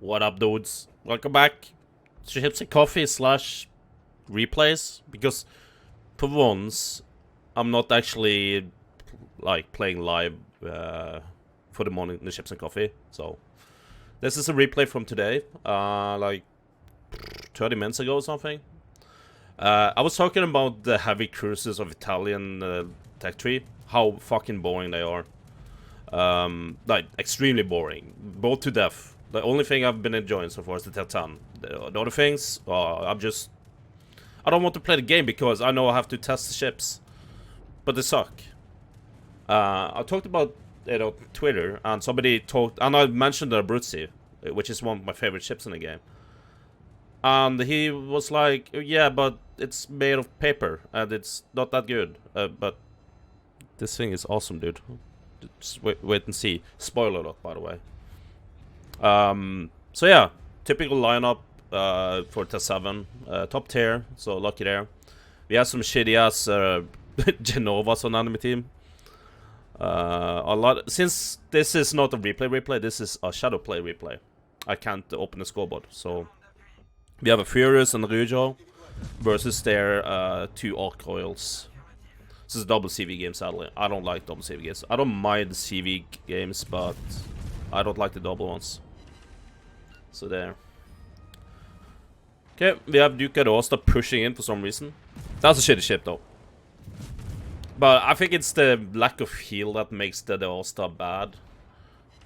What up, dudes? Welcome back to Chips and Coffee slash replays. Because for once, I'm not actually like playing live for the morning the Chips and Coffee. So this is a replay from today, like 30 minutes ago or something. I was talking about the heavy cruises of Italian tech tree, how fucking boring they are. Like extremely boring, bored to death. The only thing I've been enjoying so far is the Titan. The other things, I don't want to play the game because I know I have to test the ships, but they suck. I talked about it on Twitter, and somebody talked, and I mentioned the Abruzzi, which is one of my favorite ships in the game. And he was like, "Yeah, but it's made of paper, and it's not that good." But this thing is awesome, dude. Just wait and see. Spoiler alert, by the way. So yeah, typical lineup for Test 7. Top tier, so lucky there. We have some shitty ass Genovas on enemy team. A lot, since this is not a replay, this is a shadow play replay. I can't open the scoreboard, so we have a Furious and Rujo versus their 2 Arc Royals. This is a double CV game, sadly. I don't like double CV games. I don't mind the CV games, but I don't like the double ones. So there. Okay, we have Duke Aosta pushing in for some reason. That's a shitty ship, though. But I think it's the lack of heal that makes the Aosta bad.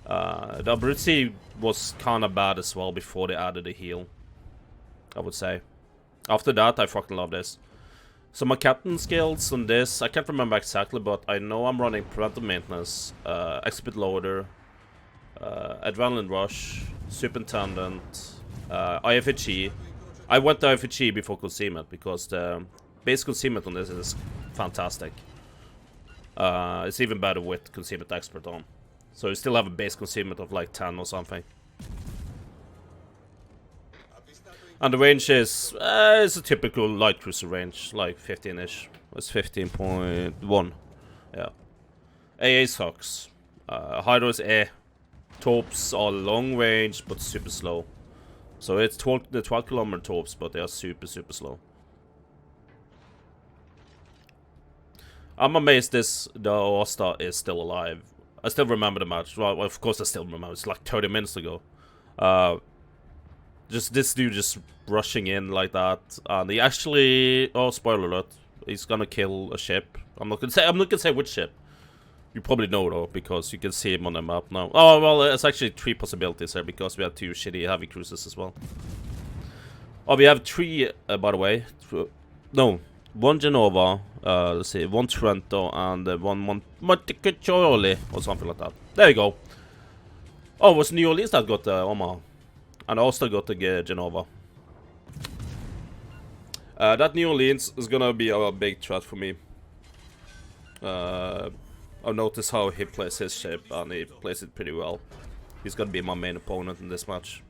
The Abruzzi was kind of bad as well before they added the heal, I would say. After that, I fucking love this. So my captain skills on this, I can't remember exactly, but I know I'm running preventive maintenance, expert loader, adrenaline rush, superintendent, IFHE. I went to IFHE before concealment because the base concealment on this is fantastic. It's even better with concealment expert on. So you still have a base concealment of like 10 or something. And the range is it's a typical light cruiser range, like 15-ish. It's 15.1. Yeah. AA sucks. Hydro is A. Torps are long range but super slow. So it's the 12 kilometer torps, but they are super slow. I'm amazed the Aosta is still alive. I still remember the match. Well, of course I still remember. It's like 30 minutes ago. Just this dude just rushing in like that, and he actually, oh, spoiler alert, he's gonna kill a ship. I'm not gonna say which ship. You probably know though, because you can see him on the map now. Oh well, it's actually 3 possibilities here because we have 2 shitty heavy cruisers as well. Oh, we have 3 by the way. No, 1 Genova. Let's see, 1 Trento and 1 Montecuccoli or something like that. There you go. Oh, it was New Orleans that got Omaha. And I also got the Genova. That New Orleans is gonna be a big threat for me. I've noticed how he plays his ship, and he plays it pretty well. He's gonna be my main opponent in this match.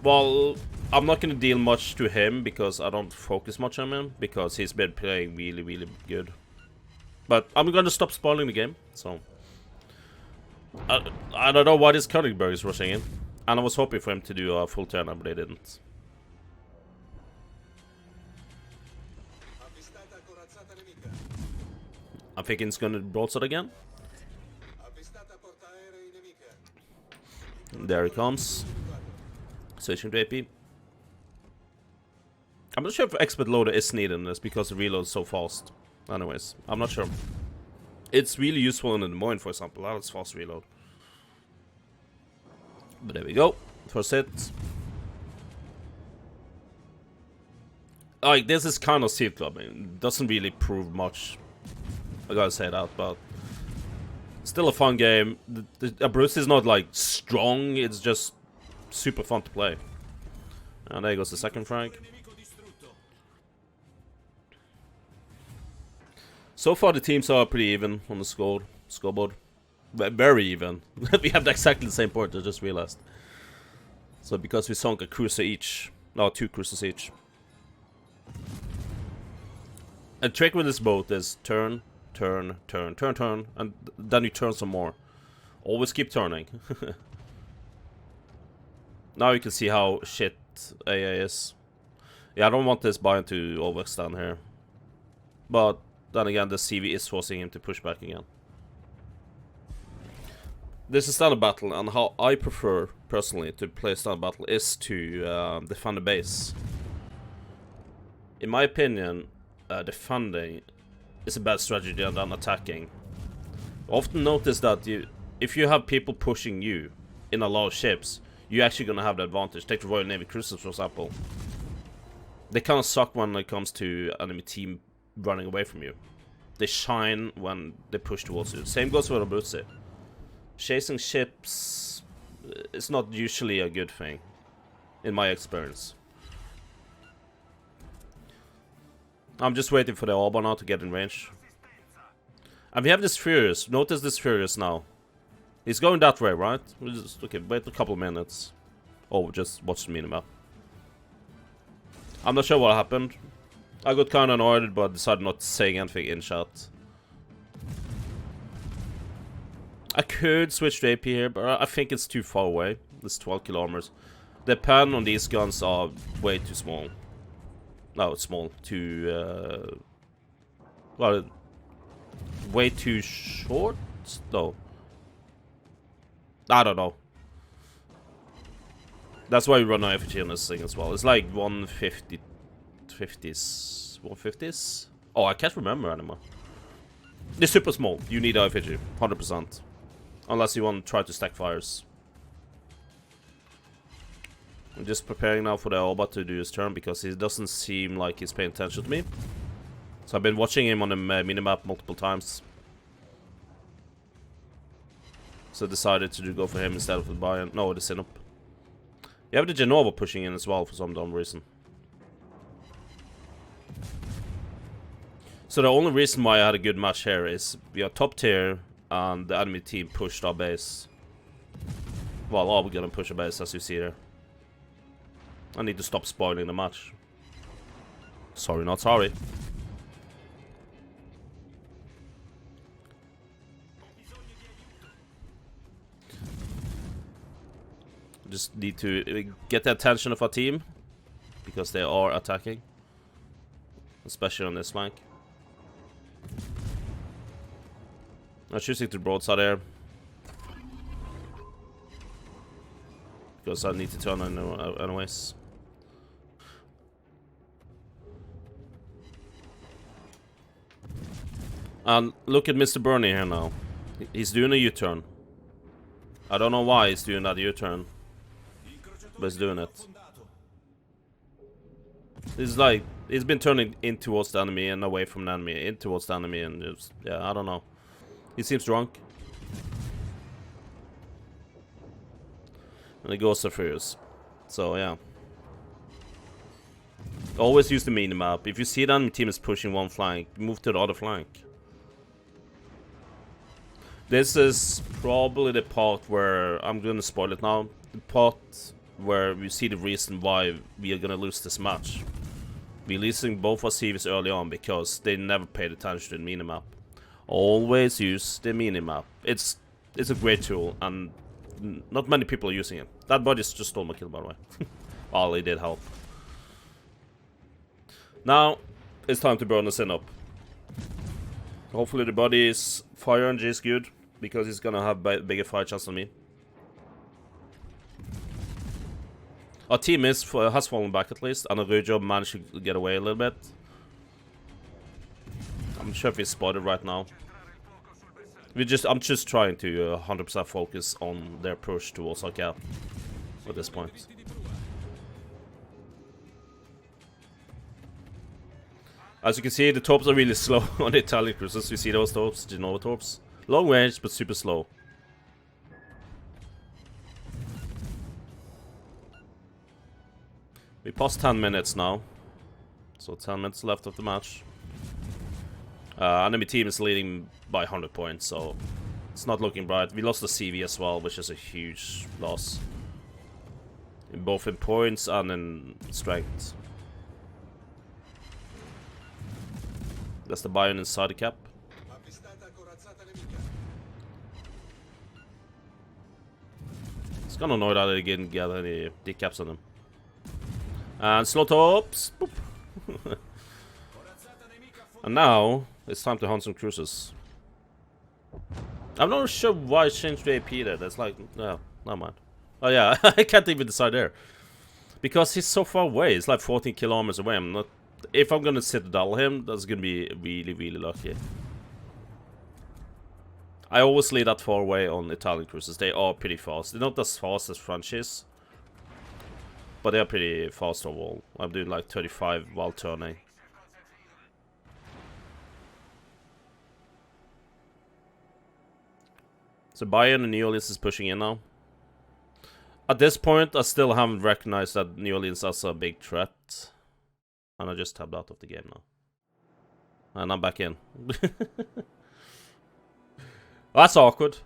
Well, I'm not gonna deal much to him because I don't focus much on him, because he's been playing really good. But I'm gonna stop spoiling the game, so... I don't know why this Königsberg is rushing in. And I was hoping for him to do a full turn, but he didn't. I'm thinking it's gonna broadside again. There he comes. Switching to AP. I'm not sure if expert loader is needed in this because it reloads so fast. Anyways, I'm not sure. It's really useful in the Des Moines, for example. That's fast reload. But there we go. First hit. Like, this is kind of seal clubbing. Doesn't really prove much. I gotta say that, but still a fun game. The Abruzzi is not like strong, it's just super fun to play. And there goes the second frag. So far the teams are pretty even on the scoreboard. Very even. We have exactly the same point, I just realized. So because we sunk a cruiser each. No, 2 cruisers each. A trick with this boat is turn, and then you turn some more. Always keep turning. Now you can see how shit AA is. Yeah, I don't want this Bayern to overextend here. But then again, the CV is forcing him to push back again. This is standard battle, and how I prefer, personally, to play standard battle is to defend the base. In my opinion, defending is a bad strategy than attacking. Often notice that if you have people pushing you in a lot of ships, you're actually going to have the advantage. Take the Royal Navy cruisers, for example. They kind of suck when it comes to enemy team running away from you. They shine when they push towards you. Same goes with Abruzzi. Chasing ships is not usually a good thing, in my experience. I'm just waiting for the Alba now to get in range. And we have this Furious. Notice this Furious now. He's going that way, right? We'll just, okay, wait a couple minutes. Or just watch the minimap. I'm not sure what happened. I got kind of annoyed, but decided not to say anything in chat. I could switch to AP here, but I think it's too far away. It's 12 kilometers. The pan on these guns are way too small. No, it's small. Too, well, way too short? No. I don't know. That's why we run IFHE on this thing as well. It's like 150... 50s... 150s? Oh, I can't remember anymore. It's super small. You need IFHE. 100%. Unless you want to try to stack fires. I'm just preparing now for the Alba to do his turn because he doesn't seem like he's paying attention to me. So I've been watching him on the minimap multiple times. So I decided to go for him instead of the Bayern. No, the Sinop. You have the Genova pushing in as well for some dumb reason. So the only reason why I had a good match here is we are top tier and the enemy team pushed our base. Well, we're gonna push our base as you see here. I need to stop spoiling the match. Sorry, not sorry. Just need to get the attention of our team because they are attacking, especially on this flank. I'm choosing to broadside there because I need to turn on anyways. And look at Mr. Bernie here now. He's doing a U-turn. I don't know why he's doing that U-turn, but he's doing it. It's like he's been turning in towards the enemy and away from the enemy, in towards the enemy, and just, yeah, I don't know. He seems drunk. And he goes so furious. So yeah. Always use the minimap. If you see the enemy team is pushing one flank, move to the other flank. This is probably the part where I'm gonna spoil it now. The part where we see the reason why we are gonna lose this match. We're losing both our CVs early on because they never paid attention to the minimap. Always use the minimap. It's a great tool and not many people are using it. That body just stole my kill, by the way. Well, he did help. Now it's time to burn the sin up. Hopefully the body's fire energy is good because he's gonna have bigger fire chance than me. Our team has fallen back at least, and Abruzzi managed to get away a little bit. I'm sure if he's spotted right now. I'm just trying to 100% focus on their push towards our cap at this point. As you can see, the torps are really slow on the Italian cruisers. You see those torps, Genova torps. Long range, but super slow. We passed 10 minutes now. So 10 minutes left of the match. Enemy team is leading by 100 points, so it's not looking bright. We lost the CV as well, which is a huge loss. Both in points and in strength. That's the Bayern inside the cap. It's kind of annoyed that I didn't get any decaps on them. And slow tops. Boop. And now it's time to hunt some cruisers. I'm not sure why I changed the AP there. That's like, no, never mind. Oh yeah, I can't even decide there. Because he's so far away. It's like 14 kilometers away. I'm not. If I'm gonna citadel him, that's gonna be really, really lucky. I always lead that far away on Italian cruisers. They are pretty fast. They're not as fast as Frenchies, but they are pretty fast overall. I'm doing like 35 while turning. So Bayern and New Orleans is pushing in now. At this point, I still haven't recognized that New Orleans as a big threat. And I just tabbed out of the game now. And I'm back in. That's awkward.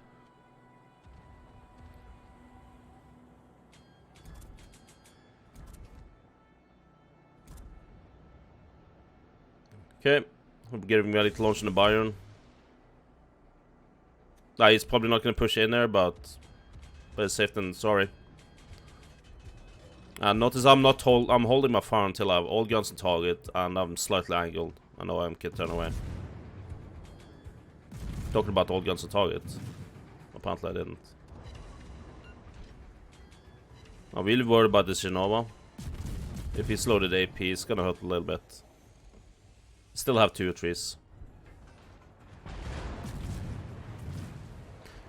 Okay, I'm getting ready to launch in the Bayern. He's probably not going to push in there, but it's safe than sorry. And notice I'm holding my fire until I have all guns on target and I'm slightly angled. I know I can turn away. Talking about all guns on target. Apparently I didn't. I'm really worried about this Genova. If he's loaded AP, it's gonna hurt a little bit. Still have 2 or 3s.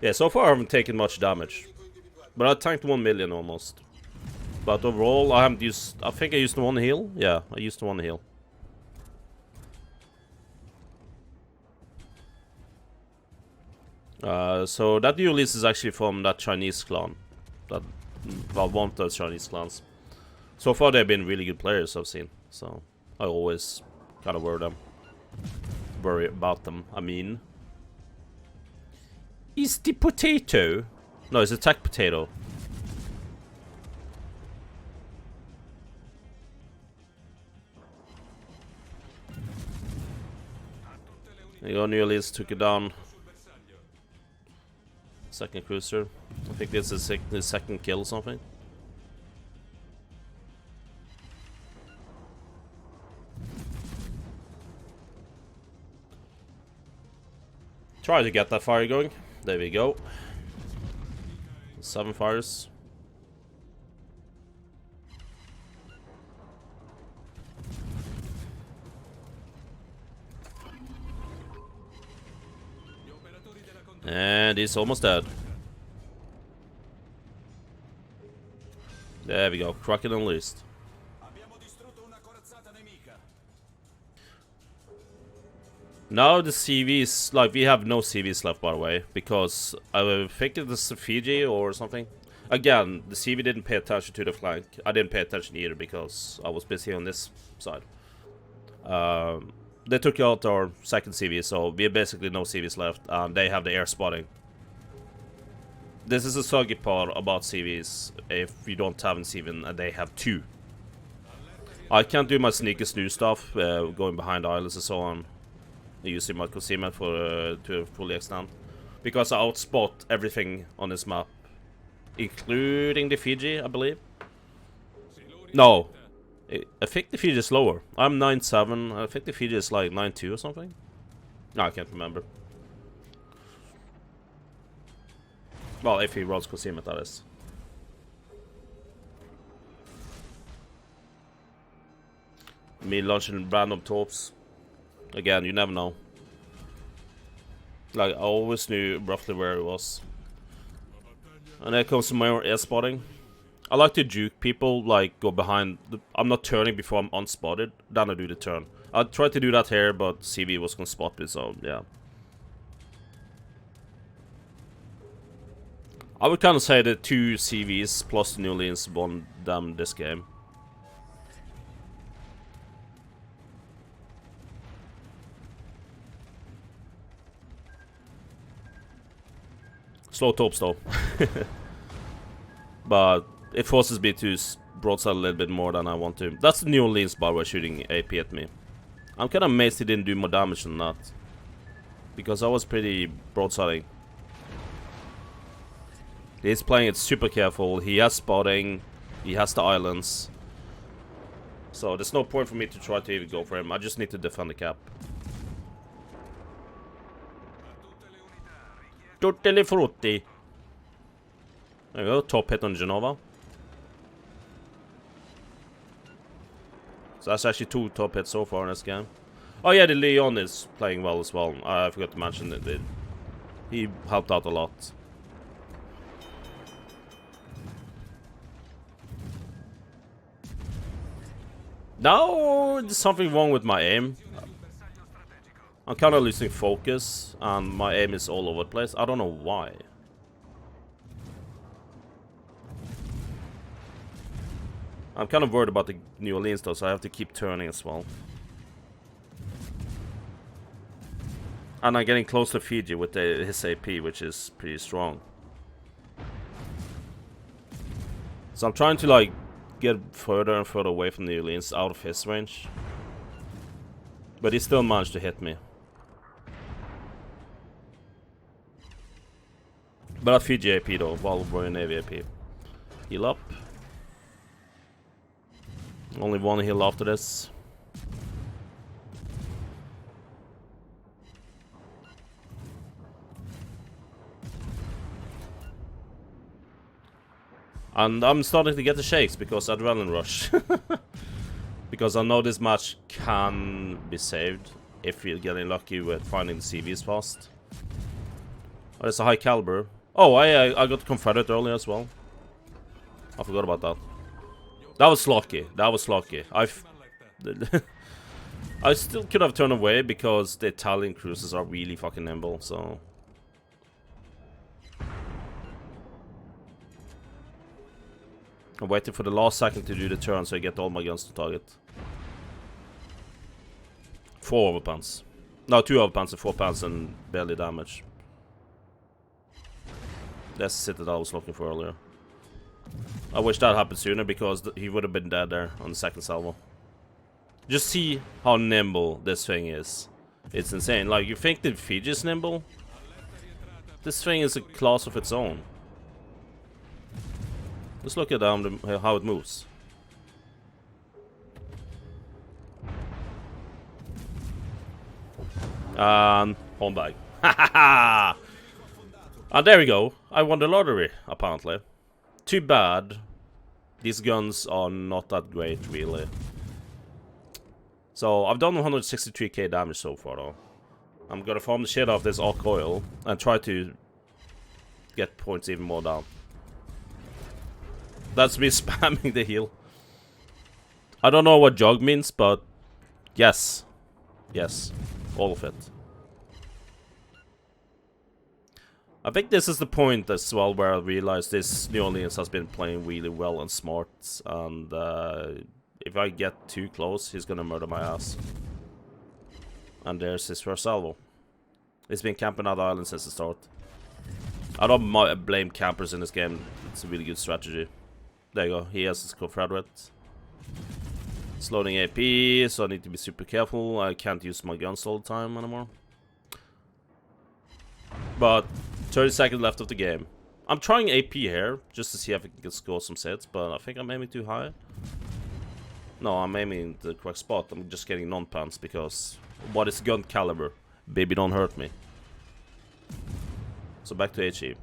Yeah, so far I haven't taken much damage. But I tanked 1 million almost. But overall, I haven't used. I think I used the 1 heal. Yeah, I used the 1 heal. So that new release is actually from that Chinese clan. That, well, one of those Chinese clans. So far they've been really good players I've seen. So I always kind of worry about them. I mean, is the potato? No, it's a tech potato. There you go, New Orleans took it down. Second cruiser. I think this is his second kill or something. Try to get that fire going. There we go. 7 fires. And he's almost dead. There we go. Kraken unleashed. Now the CVs, like, we have no CVs left, by the way, because I think it's Fiji or something. Again, the CV didn't pay attention to the flank. I didn't pay attention either because I was busy on this side. They took out our second CV, so we have basically no CVs left, and they have the air spotting. This is a soggy part about CVs if you don't have a CV and they have 2. I can't do my sneaky snoo stuff, going behind islands and so on, using my concealment to a full extent, because I outspot everything on this map, including the Fiji, I believe. No. I think the Fiji is lower. I'm 9.7. I think the Fiji is like 9.2 or something. No, I can't remember. Well, if he runs concealment, that is. Me launching random torps. Again, you never know. Like, I always knew roughly where it was. And then comes my air spotting. I like to juke people, like, go behind. I'm not turning before I'm unspotted, then I do the turn. I tried to do that here, but CV was gonna spot me, so yeah. I would kind of say the 2 CVs plus the New Orleans won them this game. Slow tops though. But it forces me to broadside a little bit more than I want to. That's the New Orleans bar way shooting AP at me. I'm kind of amazed he didn't do more damage than that, because I was pretty broadsiding. He's playing it super careful. He has spotting. He has the islands. So there's no point for me to try to even go for him. I just need to defend the cap. Tutti frutti. There we go. Top hit on Genova. So that's actually 2 top hits so far in this game. Oh yeah, the Leon is playing well as well. I forgot to mention that he helped out a lot. Now, there's something wrong with my aim. I'm kind of losing focus, and my aim is all over the place. I don't know why. I'm kind of worried about the New Orleans though, so I have to keep turning as well. And I'm getting close to Fiji with his AP, which is pretty strong. So I'm trying to like get further and further away from New Orleans, out of his range. But he still managed to hit me. But I Fiji AP though, while we're in Navy AP. Heal up. Only 1 heal after this. And I'm starting to get the shakes because adrenaline rush. Because I know this match can be saved if you're getting lucky with finding the CVs fast. Oh, there's a high caliber. Oh, I got Confederate earlier as well. I forgot about that. That was lucky. That was lucky. I still could have turned away because the Italian cruisers are really fucking nimble, so... I'm waiting for the last second to do the turn so I get all my guns to target. 4 overpants. No, 2 overpants and 4 pants and barely damage. That's the citadel I was looking for earlier. I wish that happened sooner because he would have been dead there on the second salvo. Just see how nimble this thing is. It's insane. Like, you think the Fiji is nimble? This thing is a class of its own. Let's look at how it moves. And home bag. Ha ha ha! And there we go. I won the lottery, apparently. Too bad. These guns are not that great, really. So, I've done 163k damage so far, though. I'm gonna farm the shit out of this arc oil and try to get points even more down. That's me spamming the heal. I don't know what jog means, but yes. Yes. All of it. I think this is the point as well where I realize this New Orleans has been playing really well and smart, and if I get too close, he's gonna murder my ass. And there's his first salvo. He's been camping out the island since the start. I don't blame campers in this game. It's a really good strategy. There you go. He has his Confederate. It's loading AP, so I need to be super careful. I can't use my guns all the time anymore. But 30 seconds left of the game. I'm trying AP here, just to see if I can score some sets, but I think I'm aiming too high. No, I'm aiming the correct spot. I'm just getting non-pants because what is gun caliber? Baby, don't hurt me. So back to HE.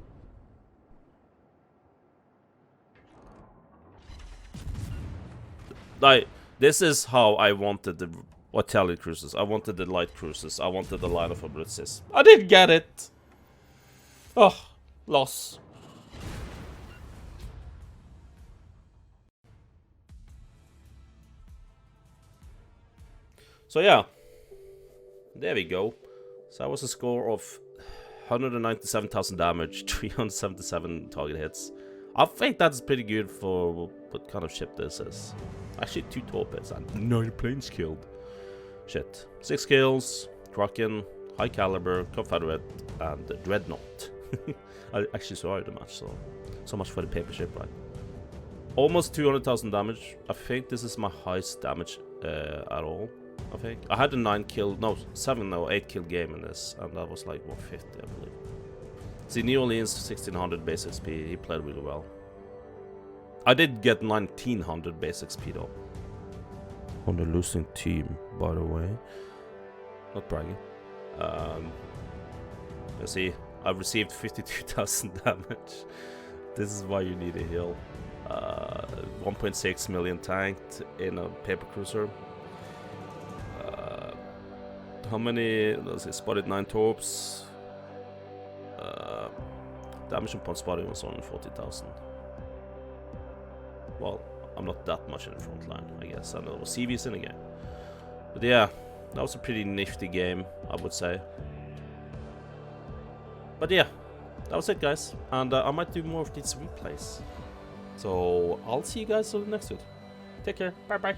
Like, this is how I wanted the Italian cruisers. I wanted the light cruisers. I wanted the line of Abruzzi. I didn't get it. Oh, loss. So yeah, there we go. So that was a score of 197,000 damage, 377 target hits. I think that's pretty good for what kind of ship this is. Actually, 2 torpedoes and 9 planes killed. Shit. 6 kills, Kraken, High Caliber, Confederate, and Dreadnought. I actually survived the match, so much for the paper ship, right? Almost 200,000 damage. I think this is my highest damage at all. I think I had a 7 or 8 kill game in this, and that was like 150, I believe. See, New Orleans 1600 base XP. He played really well. I did get 1900 base XP though. On the losing team, by the way. Not bragging. You see, I've received 52,000 damage. This is why you need a heal. 1.6 million tanked in a paper cruiser. How many? Let's see, spotted 9 torps. Damage upon spotting was only 40,000. Well, I'm not that much in the front line, I guess. I know there was CVs in the game. But yeah, that was a pretty nifty game, I would say. But yeah, that was it, guys. And I might do more of these replays. So I'll see you guys on the next one. Take care. Bye-bye.